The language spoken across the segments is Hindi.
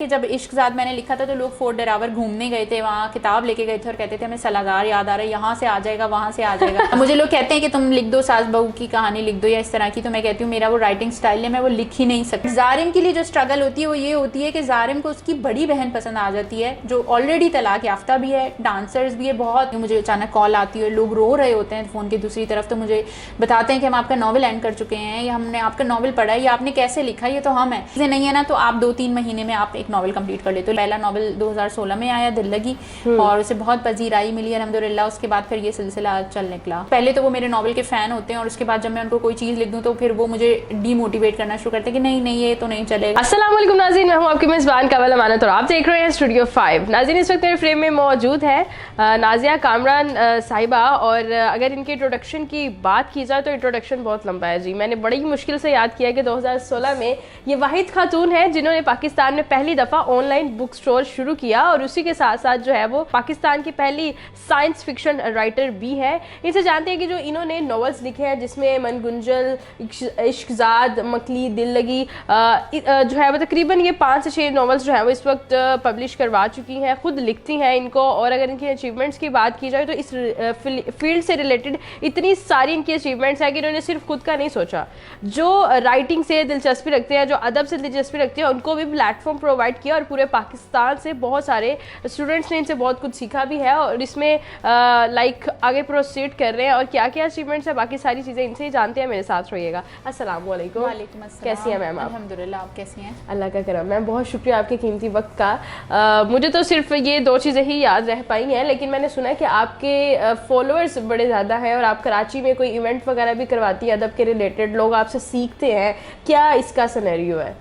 कि जब इश्कजाद मैंने लिखा था तो लोग फोर्ट डरावर घूमने गए थे, वहाँ किताब लेके गए थे और कहते थे हमें सलागार याद आ रहा है, यहाँ से आ जाएगा वहाँ से आ जाएगा। मुझे लोग कहते हैं कि तुम लिख दो, सास बहू की कहानी लिख दो या इस तरह की, तो मैं कहती हूँ मेरा वो राइटिंग स्टाइल है, मैं वो लिख ही नहीं सकती। जारिम के लिए जो स्ट्रगल होती है वो ये होती है कि जारिम को उसकी बड़ी बहन पसंद आ जाती है जो ऑलरेडी तलाक याफ्ता भी है, डांसर्स भी है बहुत। मुझे अचानक कॉल आती है, लोग रो रहे होते हैं फ़ोन की दूसरी तरफ, तो मुझे बताते हैं कि हम आपका नॉवल एंड कर चुके हैं या हमने आपका नॉवल पढ़ा है या आपने कैसे लिखा, ये तो हम है नहीं है ना, तो आप 2-3 महीने में आप एक नॉवल कंप्लीट कर लेते। तो पहला नॉवल 2016 में आया दिल लगी और उसे बहुत पजीराई मिली अल्हम्दुलिल्लाह। उसके बाद फिर ये सिलसिला चल निकला। पहले तो वो मेरे नॉवल के फ़ैन होते हैं और उसके बाद जब मैं उनको कोई चीज़ लिख दूँ तो फिर वो मुझे डीमोटिवेट करना शुरू करते हैं कि नहीं नहीं ये तो नहीं चलेगा। अस्सलाम वालेकुम नाज़रीन, मैं हूँ आपकी मेज़बान काबिल अमानत और आप देख रहे हैं स्टूडियो 5। नाज़रीन इस वक्त मेरे फ्रेम में मौजूद है नाज़िया कामरान साहिबा, और अगर इनके इंट्रोडक्शन की बात की जाए तो इंट्रोडक्शन बहुत लंबा है जी। मैंने बड़ी मुश्किल से याद किया कि 2016 में ये वाहिद खातून है जिन्होंने पाकिस्तान में पहली दफ़ा ऑनलाइन बुक स्टोर शुरू किया और उसी के साथ साथ जो है वो पाकिस्तान की पहली साइंस फिक्शन राइटर भी है। इनसे जानते हैं कि जो इन्होंने नॉवेल्स लिखे हैं जिसमें मनगुंजल, इश्कजाद, मकली, दिल लगी जो है वो तकरीबन ये 5 से 6 नॉवेल्स जो है वो इस वक्त पब्लिश करवा चुकी हैं, खुद लिखती हैं इनको। और अगर इनकी अचीवमेंट्स की बात की जाए तो इस फील्ड से रिलेटेड इतनी सारी इनकी अचीवमेंट्स है कि इन्होंने सिर्फ खुद का नहीं सोचा, जो राइटिंग से दिलचस्पी रखते हैं, जो अदब से दिलचस्पी रखते हैं, उनको भी प्लेटफॉर्म प्रोवाइड किया और पूरे पाकिस्तान से बहुत सारे स्टूडेंट्स ने इनसे बहुत कुछ सीखा भी है और इसमें आगे प्रोसीड कर रहे हैं। और क्या क्या अचीवमेंट्स है बाकी सारी चीज़ें इनसे ही जानते हैं। मेरे साथ रहिएगा। अस्सलाम वालेकुम। वालेकुम अस्सलाम। कैसी हैं मैम आप? अल्हम्दुलिल्लाह, आप कैसी हैं? अल्लाह का करम। मैम बहुत शुक्रिया आपके कीमती वक्त का। मुझे तो सिर्फ ये 2 चीज़ें ही याद रह पाई हैं, लेकिन मैंने सुना है कि आपके फॉलोअर्स बड़े ज़्यादा हैं और आप कराची में कोई इवेंट वगैरह भी करवाती हैं अदब के रिलेटेड, लोग आपसे सीखते हैं। क्या इसका सिनेरियो है?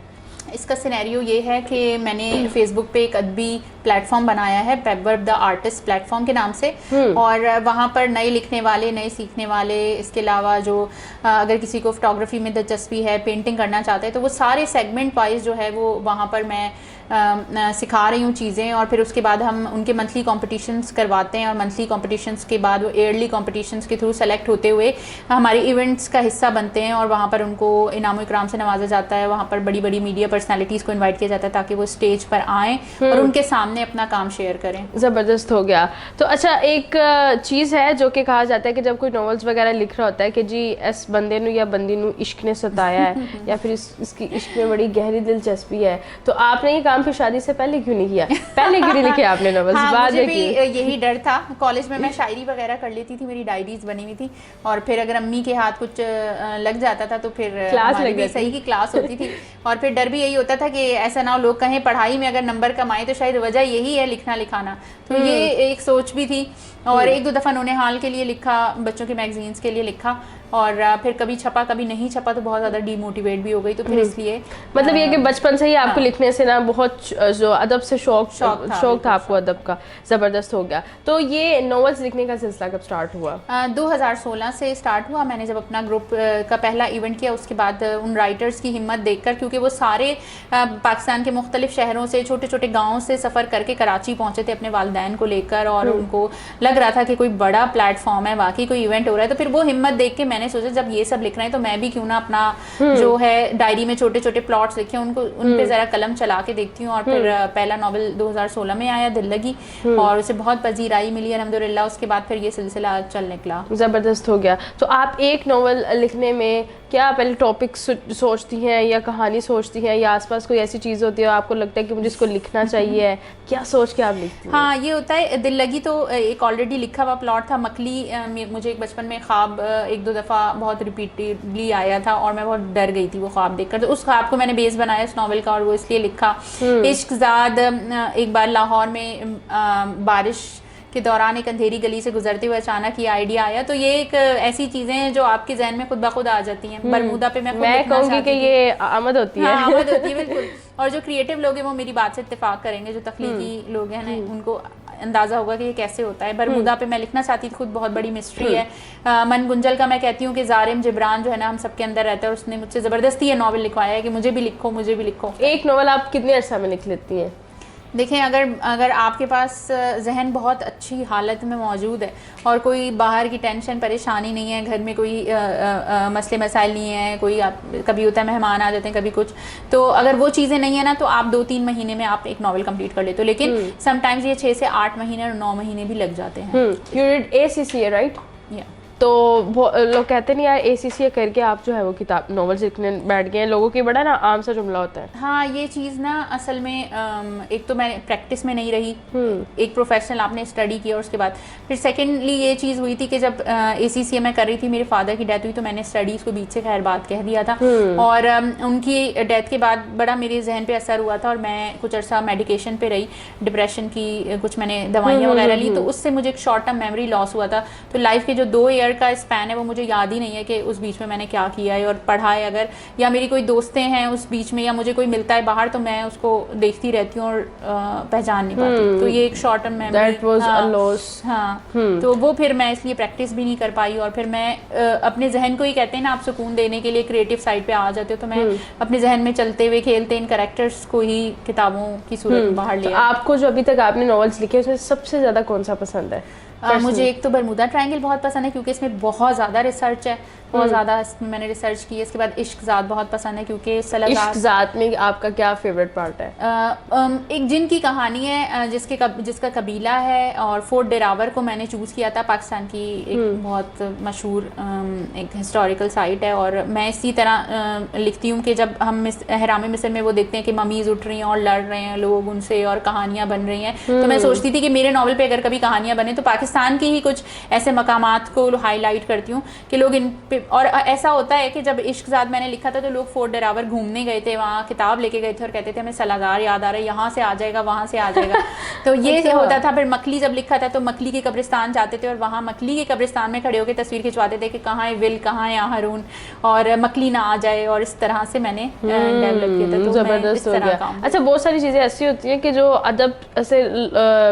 इसका सिनेरियो ये है कि मैंने फेसबुक पे एक अदबी प्लेटफॉर्म बनाया है, पेबवर्ब द आर्टिस्ट प्लेटफॉर्म के नाम से, और वहाँ पर नए लिखने वाले, नए सीखने वाले, इसके अलावा जो अगर किसी को फोटोग्राफी में दिलचस्पी है, पेंटिंग करना चाहते हैं, तो वो सारे सेगमेंट वाइज जो है वो वहाँ पर मैं सिखा रही हूँ चीज़ें। और फिर उसके बाद हम उनके मंथली कॉम्पिटिशन्स करवाते हैं और मंथली कॉम्पिटिशन्स के बाद वो ईयरली कॉम्पिटिशन्स के थ्रू सेलेक्ट होते हुए हमारे इवेंट्स का हिस्सा बनते हैं और वहाँ पर उनको इनाम इकराम से नवाजा जाता है। वहाँ पर बड़ी बड़ी मीडिया पर्सनैलिटीज़ को इन्वाइट किया जाता है ताकि वो स्टेज पर आएँ और उनके सामने अपना काम शेयर करें। ज़बरदस्त हो गया। तो अच्छा, एक चीज़ है जो कि कहा जाता है कि जब कोई नॉवेल्स वगैरह लिख रहा होता है कि जी इस बंदे नू या बंदी नू इश्क ने सताया है या फिर इसकी इश्क में बड़ी गहरी दिलचस्पी है, तो आपने ये काम फिर शादी से पहले क्यों नहीं किया? पहले क्यों नहीं लिखे आपने नॉवेल्स? हाँ, बाद मुझे में भी यही डर था। कॉलेज में मैं शायरी वगैरह कर लेती थी, मेरी डायरीज बनी हुई थी, और फिर अगर अम्मी के हाथ कुछ लग जाता था तो फिर क्लास लग भी सही की क्लास होती थी। और फिर डर भी यही होता था कि ऐसा ना हो लोग कहें पढ़ाई में अगर नंबर कम आए तो शायद वजह यही है लिखना लिखाना, तो ये एक सोच भी थी। और 1-2 दफ़ा उन्होंने हाल के लिए लिखा, बच्चों के मैगजीन्स के लिए लिखा, और फिर कभी छपा कभी नहीं छपा तो बहुत ज़्यादा डीमोटिवेट भी हो गई। तो फिर इसलिए मतलब ये कि बचपन से ही आपको लिखने से ना बहुत जो अदब से शौक था आपको अदब का, ज़बरदस्त हो गया। तो ये नॉवेल्स लिखने का सिलसिला कब स्टार्ट हुआ? 2016 से स्टार्ट हुआ। मैंने जब अपना ग्रुप का पहला इवेंट किया उसके बाद उन राइटर्स की हिम्मत देखकर, क्योंकि वो सारे पाकिस्तान के मुख्तलिफ शहरों से, छोटे छोटे गाँव से सफ़र करके कराची पहुँचे थे अपने वालिदैन को लेकर, और उनको लग रहा था कि कोई बड़ा प्लेटफॉर्म है, वाकई कोई इवेंट हो रहा है। तो फिर वो हिम्मत देख के मैंने सोचा जब ये सब लिख रहे हैं तो मैं भी क्यों ना अपना जो है डायरी में छोटे छोटे प्लॉट्स लिखे, उनको उन पे जरा कलम चला के देखती हूँ। और फिर पहला नॉवल 2016 में आया दिल लगी और उसे बहुत पजीराई मिली अल्हम्दुलिल्लाह। उसके बाद फिर ये सिलसिला चल निकला। ज़बरदस्त हो गया। तो आप एक नॉवल लिखने में क्या पहले टॉपिक सोचती हैं या कहानी सोचती हैं या आसपास कोई ऐसी चीज़ होती है आपको लगता है कि मुझे इसको लिखना चाहिए, क्या सोच के आप लिखती हैं? हाँ, ये होता है। दिल लगी तो एक ऑलरेडी लिखा हुआ प्लॉट था। मकली मुझे एक बचपन में ख्वाब 1-2 दफ़ा बहुत रिपीटेडली आया था और मैं बहुत डर गई थी वो ख्वाब देखकर, तो उस ख्वाब को मैंने बेस बनाया इस नॉवल का और वो इसलिए लिखा। इश्कजाद, एक बार लाहौर में बारिश के दौरान एक अंधेरी गली से गुजरते हुए अचानक ये आइडिया आया। तो ये एक ऐसी चीज़ें हैं जो आपके जहन में खुद ब खुद आ जाती हैं। बरमूदा पे मैं कहूँगी कि ये आमद होती है। हाँ, आमद होती है बिल्कुल। और जो क्रिएटिव लोग हैं वो मेरी बात से इत्तेफाक करेंगे, जो तख्लीकी लोग हैं ना उनको अंदाज़ा होगा कि ये कैसे होता है। बरमूदा पे मैं लिखना चाहती थी, खुद बहुत बड़ी मिस्ट्री है। मनगुंजल का मैं कहती हूँ कि जारिम जिब्रान जो है ना हम सबके अंदर रहता है, उसने मुझसे ज़बरदस्ती ये नॉवल लिखवाया है कि मुझे भी लिखो, मुझे भी लिखो। एक नॉवल आप कितने अर्सा में लिख लेती हैं? देखें, अगर आपके पास जहन बहुत अच्छी हालत में मौजूद है और कोई बाहर की टेंशन परेशानी नहीं है, घर में कोई मसले मसाइल नहीं है, कोई कभी होता है मेहमान आ जाते हैं, कभी कुछ, तो अगर वो चीज़ें नहीं है ना, तो आप 2-3 महीने में आप एक नॉवल कंप्लीट कर लेते हो। लेकिन समटाइम्स ये 6 से 8 महीने और 9 महीने भी लग जाते हैं। You did ACCA right? तो लोग कहते नहीं यार ACCA करके आप जो है वो किताब नॉवेल्स लिखने बैठ गए हैं, लोगों की बड़ा ना आम सा जुमला होता है। हाँ, ये चीज़ ना असल में एक तो मैं प्रैक्टिस में नहीं रही, एक प्रोफेशनल आपने स्टडी किया और उसके बाद फिर सेकेंडली ये चीज़ हुई थी कि जब ACCA मैं कर रही थी, मेरे फादर की डेथ हुई, तो मैंने स्टडीज़ को बीच से खैर बात कह दिया था। और उनकी डेथ के बाद बड़ा मेरे जहन पे असर हुआ था और मैं कुछ अर्सा मेडिकेशन पे रही, डिप्रेशन की कुछ मैंने दवाइयाँ वगैरह ली, तो उससे मुझे एक शॉर्ट टर्म मेमोरी लॉस हुआ था। तो लाइफ के जो 2 ईयर का स्पैन है वो मुझे याद ही नहीं है कि उस बीच में मैंने क्या किया है और पढ़ा है अगर, या मेरी कोई दोस्तें हैं उस बीच में, या मुझे कोई मिलता है बाहर तो मैं उसको देखती रहती हूँ और पहचान नहीं पाती। तो ये एक शॉर्ट टर्म मेमोरी, हाँ, तो वो फिर मैं इसलिए प्रैक्टिस भी नहीं कर पाई। और फिर मैं अपने जहन को ही, कहते हैं ना, आप सुकून देने के लिए क्रिएटिव साइड पे आ जाते हो, तो मैं अपने जहन में चलते हुए खेलते इन कैरेक्टर्स को ही किताबों की सूरत में बाहर लिया। आपको जो अभी तक आपने नॉवेल्स लिखे उसमें सबसे ज्यादा कौन सा पसंद है? मुझे एक तो बरमुदा ट्रायंगल बहुत पसंद है क्योंकि इसमें बहुत ज़्यादा रिसर्च है, बहुत ज़्यादा इसमें मैंने रिसर्च की है। इसके बाद इश्क ज़ात बहुत पसंद है क्योंकि इश्क ज़ात में आपका क्या फेवरेट पार्ट है? एक जिन की कहानी है जिसका कबीला है, और फोर्ट डेरावर को मैंने चूज़ किया था। पाकिस्तान की एक बहुत मशहूर एक हिस्टोरिकल साइट है, और मैं इसी तरह लिखती हूँ कि जब हम एहराम मिस्र में वो देखते हैं कि ममीज़ उठ रही हैं और लड़ रहे हैं लोग उनसे और कहानियाँ बन रही हैं, तो मैं सोचती थी कि मेरे नावल पे अगर कभी कहानियाँ बने तो पाकिस्तान की ही कुछ ऐसे मकामात को हाईलाइट करती हूँ कि लोग इन पे। और ऐसा होता है कि जब इश्क ज़ात मैंने लिखा था तो लोग फोर्ट डेरावर घूमने गए थे, वहाँ किताब लेके गए थे और कहते थे हमें सलागार याद आ रहा है, यहाँ से आ जाएगा, वहाँ से आ जाएगा। तो ये अच्छा। होता था। फिर मकली जब लिखा था तो मकली के कब्रिस्तान जाते थे और वहाँ मकली के कब्रिस्तान में खड़े होकर तस्वीर खिंचवाते थे कि कहाँ है विल, कहाँ है हारून, और मकली ना आ जाए, और इस तरह से मैंने डेवलप किया था। तो जबरदस्त हो गया। अच्छा, बहुत सारी चीज़ें ऐसी होती हैं कि जो अदब से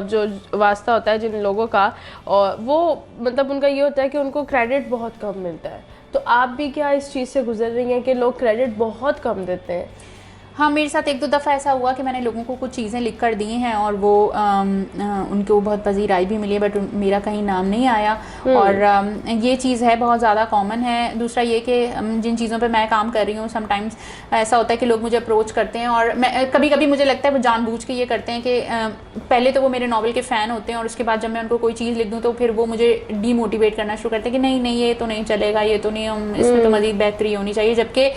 जो वास्ता होता है जिन लोगों का, और वो मतलब उनका ये होता है कि उनको क्रेडिट बहुत कम मिलता है। तो आप भी क्या इस चीज़ से गुजर रही हैं कि लोग क्रेडिट बहुत कम देते हैं? हाँ, मेरे साथ 1-2 दफ़ा ऐसा हुआ कि मैंने लोगों को कुछ चीज़ें लिख कर दी हैं और वो उनको बहुत पजीराई भी मिली है, बट मेरा कहीं नाम नहीं आया। और ये चीज़ है, बहुत ज़्यादा कॉमन है। दूसरा ये कि जिन चीज़ों पे मैं काम कर रही हूँ, समटाइम्स ऐसा होता है कि लोग मुझे अप्रोच करते हैं, और मैं कभी कभी मुझे लगता है वो जानबूझ के ये करते हैं कि पहले तो वो मेरे नावल के फ़ैन होते हैं और उसके बाद जब मैं उनको कोई चीज़ लिख दूँ तो फिर वो मुझे डीमोटिवेट करना शुरू करते हैं कि नहीं नहीं ये तो नहीं चलेगा, ये तो नहीं, हम इसमें तो मज़ीद बेहतरी होनी चाहिए। जबकि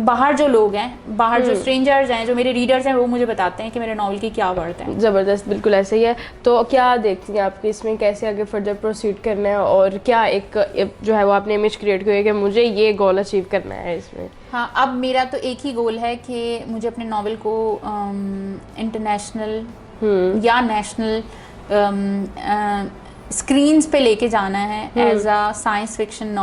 बाहर जो लोग हैं, बाहर जो स्ट्रेंजर्स हैं, जो मेरे रीडर्स हैं, वो मुझे बताते हैं कि मेरे नावल की क्या वर्थ है। ज़बरदस्त, बिल्कुल ऐसे ही है। तो क्या देखती हैं आपकी इसमें, कैसे आगे फर्दर प्रोसीड करना है, और क्या एक जो है वो आपने इमेज क्रिएट की है कि मुझे ये गोल अचीव करना है इसमें? हाँ, अब मेरा तो एक ही गोल है कि मुझे अपने नावल को इंटरनेशनल या नेशनल स्क्रीन्स पे लेके जाना है। As a science fiction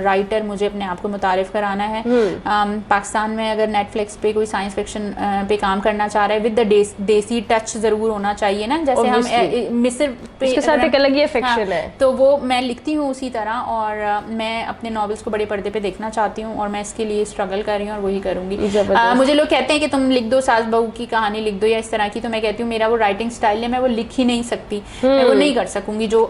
writer मुझे अपने आप को मुतारिफ कराना है। पाकिस्तान में अगर नेटफ्लिक्स पे कोई साइंस फिक्शन पे काम करना चाह रहा है, विद द देसी टच ज़रूर होना चाहिए ना, जैसे हम मिस्र पे इसके साथ एक अलग ही अफेक्शन है, तो वो मैं लिखती हूँ उसी तरह। और मैं अपने नॉवेल्स को बड़े पर्दे पे देखना चाहती हूँ और मैं इसके लिए स्ट्रगल कर रही हूँ और वही करूँगी। मुझे लोग कहते हैं कि तुम लिख दो, सास बहू की कहानी लिख दो या इस तरह की, तो मैं कहती हूँ मेरा वो राइटिंग स्टाइल है, मैं वो लिख ही नहीं सकती, मैं वो नहीं कर सकूंगी। जो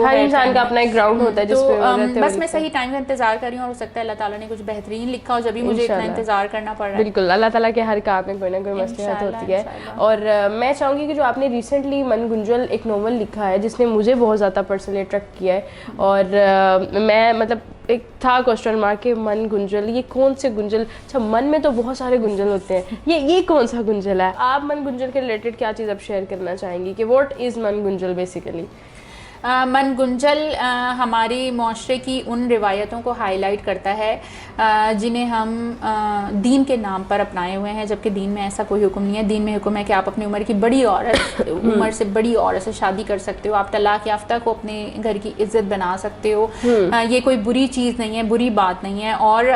हर इंसान का अपना एक ग्राउंड होता है, तो बस मैं सही टाइम का इंतजार कर रही हूँ और हो सकता है अल्लाह ताला ने कुछ बेहतरीन लिखा हो, जब भी मुझे इतना इंतजार करना पड़ रहा है। बिल्कुल, अल्लाह ताला के हर काम में कोई ना कोई मसलहत होती है। और मैं चाहूँगी कि जो आपने रिसेंटली मन गुंजल एक नोवेल लिखा है जिसने मुझे बहुत ज़्यादा पर्सनली अट्रैक्ट किया है, और मैं मतलब एक था क्वेश्चन मार्क के मन गुंजल, ये कौन से गुंजल? अच्छा, मन में तो बहुत सारे गुंजल होते हैं, ये कौन सा गुंजल है? आप मन गुंजल के रिलेटेड क्या चीज़ अब शेयर करना चाहेंगी कि व्हाट इज़ मन गुंजल बेसिकली? मन गुंजल हमारी माशरे की उन रिवायतों को हाईलाइट करता है जिन्हें हम दीन के नाम पर अपनाए हुए हैं, जबकि दीन में ऐसा कोई हुक्म नहीं है। दीन में हुक्म है कि आप अपनी उम्र की बड़ी औरत उम्र से बड़ी औरत से शादी कर सकते हो, आप तलाक याफ्ता को अपने घर की इज्जत बना सकते हो। ये कोई बुरी चीज़ नहीं है, बुरी बात नहीं है। और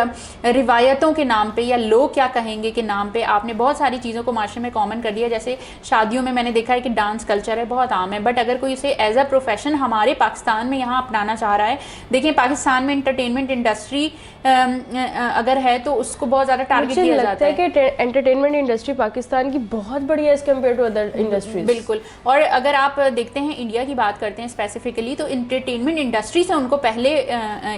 रिवायतों के नाम पे या लोग क्या कहेंगे के नाम पे आपने बहुत सारी चीज़ों को माशरे में कॉमन कर दिया। जैसे शादियों में मैंने देखा है कि डांस कल्चर है, बहुत आम है, बट अगर कोई उसे एज अ प्रोफेशन हमारे पाकिस्तान में यहाँ अपनाना चाह रहा है। देखिए पाकिस्तान में इंटरटेनमेंट इंडस्ट्री अगर है तो उसको बहुत ज़्यादा टारगेट किया जाता है कि एंटरटेनमेंट इंडस्ट्री पाकिस्तान की बहुत बड़ी है as compared to other industries. बिल्कुल। और अगर आप देखते हैं इंडिया की बात करते हैं स्पेसिफिकली, तो इंटरटेनमेंट इंडस्ट्री से उनको पहले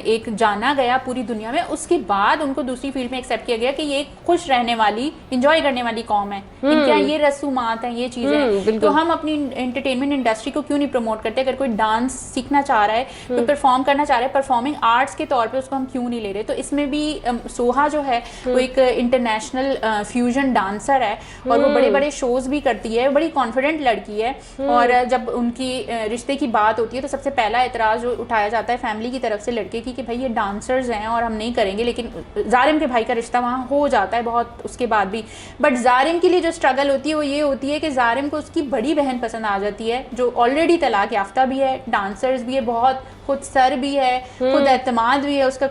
एक जाना गया पूरी दुनिया में, उसके बाद उनको दूसरी फील्ड में एक्सेप्ट किया गया कि ये खुश रहने वाली, इंजॉय करने वाली कौम है, इनके यहाँ ये रसूमात हैं, ये चीज़ें हैं, तो हम अपनी एंटरटेनमेंट इंडस्ट्री को क्यों नहीं प्रमोट करते। अगर कोई डांस सीखना चाह रहा है, कोई परफॉर्म करना चाह रहा है, परफॉर्मिंग आर्ट्स के तौर पे उसको हम क्यों नहीं ले रहे। तो इसमें भी सोहा जो है वो एक इंटरनेशनल फ्यूजन डांसर है और वो बड़े बड़े शोज भी करती है, बड़ी कॉन्फिडेंट लड़की है। और जब उनकी रिश्ते की बात होती है तो सबसे पहला एतराज़ जो उठाया जाता है फैमिली की तरफ से लड़के की कि भाई ये डांसर्स हैं और हम नहीं करेंगे, लेकिन जारिम के भाई का रिश्ता वहाँ हो जाता है बहुत उसके बाद भी। बट जारिम के लिए जो स्ट्रगल होती है वो ये होती है कि जारिम को उसकी बड़ी बहन पसंद आ जाती है जो ऑलरेडी तलाक याफ्ता भी है, डांसर्स भी है, बहुत खुद सर भी है, खुद एतमाद भी है, उसका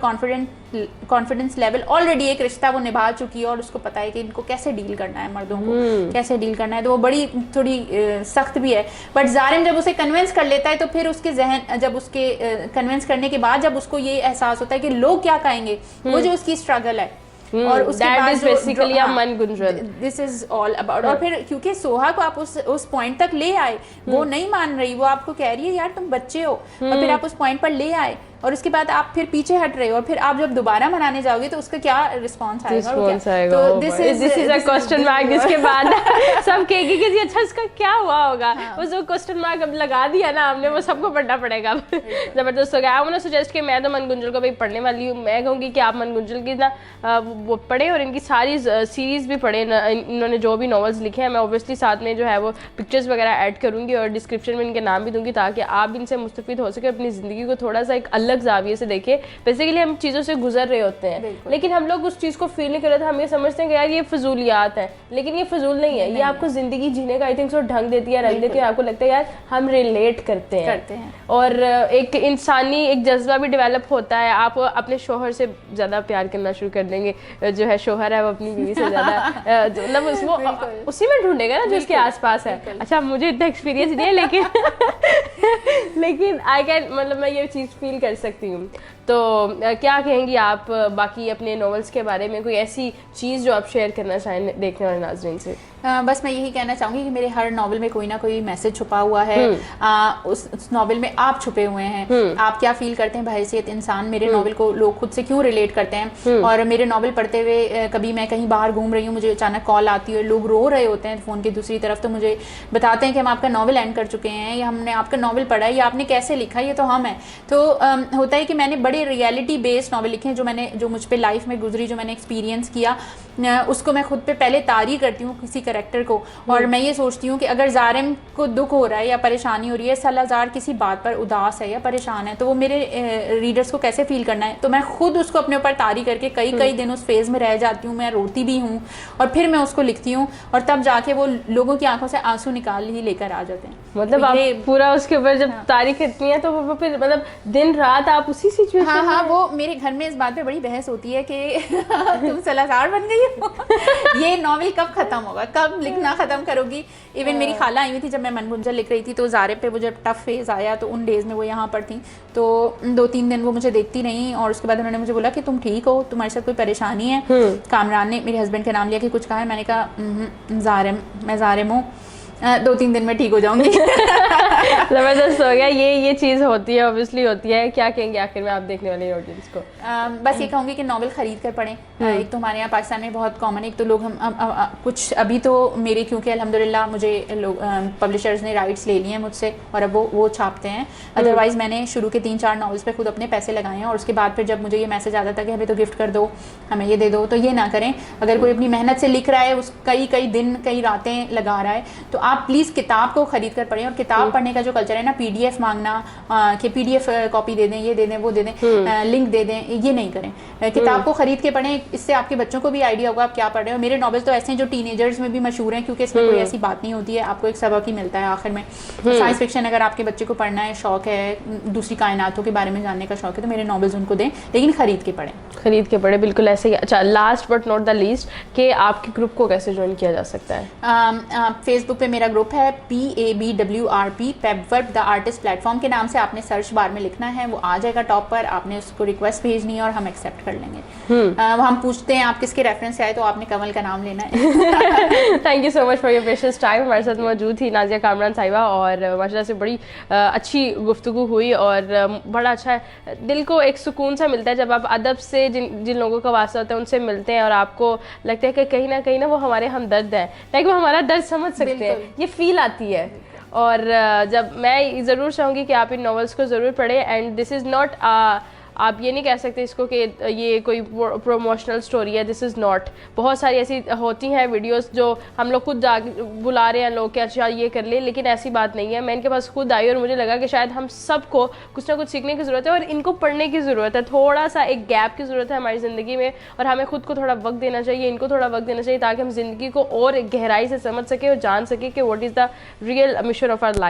कॉन्फिडेंस लेवल ऑलरेडी, एक रिश्ता वो निभा चुकी है और उसको पता है कि इनको कैसे डील करना है, मर्दों को कैसे डील करना है। तो वो बड़ी थोड़ी सख्त भी है। बट जारिम जब उसे कन्विंस कर लेता है तो फिर उसके जहन, जब उसके कन्विंस करने के बाद जब उसको ये एहसास होता है कि लोग क्या कहेंगे, वो जो उसकी स्ट्रगल है और उसके बाद बेसिकली मन Gunjal, this is all about. और फिर क्योंकि सोहा को आप उस पॉइंट तक ले आए, वो नहीं मान रही, वो आपको कह रही है यार तुम बच्चे हो, और फिर आप उस पॉइंट पर ले आए और उसके बाद आप फिर पीछे हट रहे हो और फिर आप जब दोबारा मनाने जाओगे तो उसका क्या रिस्पॉन्स आएगा? तो this is a question mark जिसके बाद सब कहेंगे कि जी अच्छा इसका क्या हुआ होगा। वो जो क्वेश्चन मार्क अब लगा दिया ना हमने, वो सबको पढ़ना पड़ेगा। जबरदस्त हो गया। आई वांट टू सजेस्ट कि मैं तो मन गुंजल को भाई पढ़ने वाली हूँ। मैं कहूँगी कि आप मन गुंजल की ना वो पढ़े और इनकी सारी सीरीज भी पढ़े। इन्होंने जो भी नॉवेल्स लिखे हैं, मैं ऑब्वियसली साथ में जो है वो पिक्चर्स वगैरह ऐड करूँगी और डिस्क्रिप्शन में इनके नाम भी दूंगी ताकि आप इनसे मुस्तफीद हो सके, अपनी ज़िंदगी को थोड़ा सा एक अलग जाविये से देखें। बेसिकली हम चीज़ों से गुजर रहे होते हैं लेकिन हम लोग उस चीज़ को फील नहीं कर रहे थे। हम ये समझते हैं कि यार ये फजूलियात है, लेकिन ये फजूल नहीं है। ये आपको ज़िंदगी जीने का आई थिंक सो ढंग देती है, रंग देती है। आपको लगता है यार हम रिलेट करते हैं और एक इंसानी एक जज्बा भी डेवलप होता है। आप अपने शोहर से ज़्यादा प्यार करना शुरू कर देंगे। जो है शोहर है वो अपनी बीवी से ज़्यादा मतलब उसको उसी में ढूंढेगा ना जो उसके आसपास है। अच्छा मुझे इतना एक्सपीरियंस नहीं है लेकिन आई कैन, मतलब मैं ये चीज़ फील कर सकती हूँ। तो क्या कहेंगी आप बाकी अपने नॉवेल्स के बारे में, कोई ऐसी चीज़ जो आप शेयर करना चाहें देखने वाले नाज़रीन से? बस मैं यही कहना चाहूँगी कि मेरे हर नॉवल में कोई ना कोई मैसेज छुपा हुआ है। उस नॉवल में आप छुपे हुए हैं। आप क्या फील करते हैं बहैसियत इंसान, मेरे नॉवल को लोग खुद से क्यों रिलेट करते हैं। और मेरे नॉवल पढ़ते हुए कभी मैं कहीं बाहर घूम रही हूँ, मुझे अचानक कॉल आती है, लोग रो रहे होते हैं फ़ोन की दूसरी तरफ, तो मुझे बताते हैं कि हम आपका नॉवल एंड कर चुके हैं या हमने आपका नॉवल पढ़ा है या आपने कैसे लिखा, ये तो हम हैं। तो होता है कि मैंने बड़े रियलिटी बेस्ड नॉवल लिखे हैं जो मुझ पर लाइफ में गुजरी, जो मैंने एक्सपीरियंस किया, उसको मैं खुद पे पहले तारीफ करती हूँ किसी करैक्टर को। और मैं ये सोचती हूँ कि अगर जारिम को दुख हो रहा है या परेशानी हो रही है, सलाजार किसी बात पर उदास है या परेशान है, तो वो मेरे रीडर्स को कैसे फील करना है, तो मैं खुद उसको अपने ऊपर तारी करके कई दिन उस फेज़ में रह जाती हूँ, मैं रोती भी हूँ और फिर मैं उसको लिखती हूँ और तब जाके वो लोगों की आंखों से आंसू निकाल ही लेकर आ जाते हैं। मतलब आप पूरा उसके ऊपर जब तारीफ करती हैं तो वो फिर मतलब दिन रात आप उसी सिचुएशन में? हाँ, वो मेरे घर में इस बात पे बड़ी बहस होती है कि तुम सलाजार बन गई हो। ये नॉवेल कब खत्म होगा, कब लिखना खत्म करोगी। इवन मेरी खाला आई हुई थी जब मैं मन गुंजल लिख रही थी, तो जारिम पे वो जब टफ फेज आया तो उन डेज में वो यहाँ पर थी, तो 2-3 दिन वो मुझे देखती रही और उसके बाद उन्होंने मुझे बोला कि तुम ठीक हो, तुम्हारे साथ कोई परेशानी है। कामरान ने मेरे हस्बैंड का नाम लिया कि कुछ कहा है, मैंने कहा जारिम, मैं जारिम हूँ, 2-3 दिन में ठीक हो जाऊंगी। जबरदस्त हो गया। ये चीज़ होती है, ऑब्वियसली होती है। क्या कहेंगे आखिर में आप देखने वाले ऑडियंस को? बस ये कहूँगी कि नॉवल ख़रीद कर पढ़ें। एक तो हमारे यहाँ पाकिस्तान में बहुत कॉमन है, एक तो लोग हम कुछ अभी तो मेरे, क्योंकि अल्हम्दुलिल्लाह मुझे लोग पब्लिशर्स ने राइट्स ले लिए हैं मुझसे और अब वो छापते हैं। अदरवाइज़ मैंने शुरू के 3-4 नॉवल्स पे खुद अपने पैसे लगाए हैं और उसके बाद फिर जब मुझे ये मैसेज आता था कि हमें तो गिफ्ट कर दो, हमें ये दे दो, तो ये ना करें। अगर कोई अपनी मेहनत से लिख रहा है, उस कई दिन कई रातें लगा रहा है, तो आप प्लीज़ किताब को ख़रीद कर पढ़ें। और किताब पढ़ने का जो कल्चर है ना, PDF मांगना कि PDF कॉपी दे दें, ये दे दें, वो दे दें, लिंक दे दें, ये नहीं करें। किताब को ख़रीद के पढ़ें, इससे आपके बच्चों को भी आइडिया होगा आप क्या पढ़ रहे हो। मेरे नॉवेल्स तो ऐसे हैं जो टीनेजर्स में भी मशहूर हैं, क्योंकि इसमें कोई ऐसी बात नहीं होती है, आपको एक सबक ही मिलता है आखिर में। साइंस फिक्शन अगर आपके बच्चे को पढ़ना है, शौक है, दूसरी कायनातों के बारे में जानने का शौक है, तो मेरे नॉवेल्स उनको दें, लेकिन ख़रीद के पढ़ें। खरीद के पढ़े, बिल्कुल ऐसे ही। अच्छा, last but not the least, कि आपके ग्रुप को कैसे ज्वाइन किया जा सकता है? फेसबुक पे मेरा ग्रुप है PABWRP, पेबवर्ब द आर्टिस्ट प्लेटफॉर्म के नाम से आपने सर्च बार में लिखना है, वो आ जाएगा टॉप पर, आपने उसको रिक्वेस्ट भेजनी है और हम एक्सेप्ट कर लेंगे। हम पूछते हैं आप किसके रेफरेंस से आए, तो आपने कमल का नाम लेना है। Thank you so much for your precious time. हमारे साथ मौजूद थी नाजिया कामरान साहिबा और माशाल्लाह से बड़ी अच्छी गुफ्तगू हुई और बड़ा अच्छा है, दिल को एक सुकून सा मिलता है जब आप अदब से जिन लोगों का वास्ता होता है उनसे मिलते हैं और आपको लगता है कि कहीं ना कहीं ना वो हमारे हमदर्द हैं, लाइक वो हमारा दर्द समझ सकते हैं, ये फील आती है। और जब मैं ज़रूर चाहूँगी कि आप इन नॉवेल्स को ज़रूर पढ़ें एंड दिस इज़ नॉट आप ये नहीं कह सकते इसको कि ये कोई प्रोमोशनल स्टोरी है, दिस इज़ नॉट। बहुत सारी ऐसी होती हैं वीडियोस जो हम लोग खुद बुला रहे हैं लोग कि अच्छा ये कर ले, लेकिन ऐसी बात नहीं है। मैं इनके पास खुद आई और मुझे लगा कि शायद हम सबको कुछ ना कुछ सीखने की ज़रूरत है और इनको पढ़ने की ज़रूरत है, थोड़ा सा एक गैप की ज़रूरत है हमारी ज़िंदगी में और हमें खुद को थोड़ा वक्त देना चाहिए, इनको थोड़ा वक्त देना चाहिए ताकि हम ज़िंदगी को और गहराई से समझ सकें और जान सकें कि what is the real mission of our life.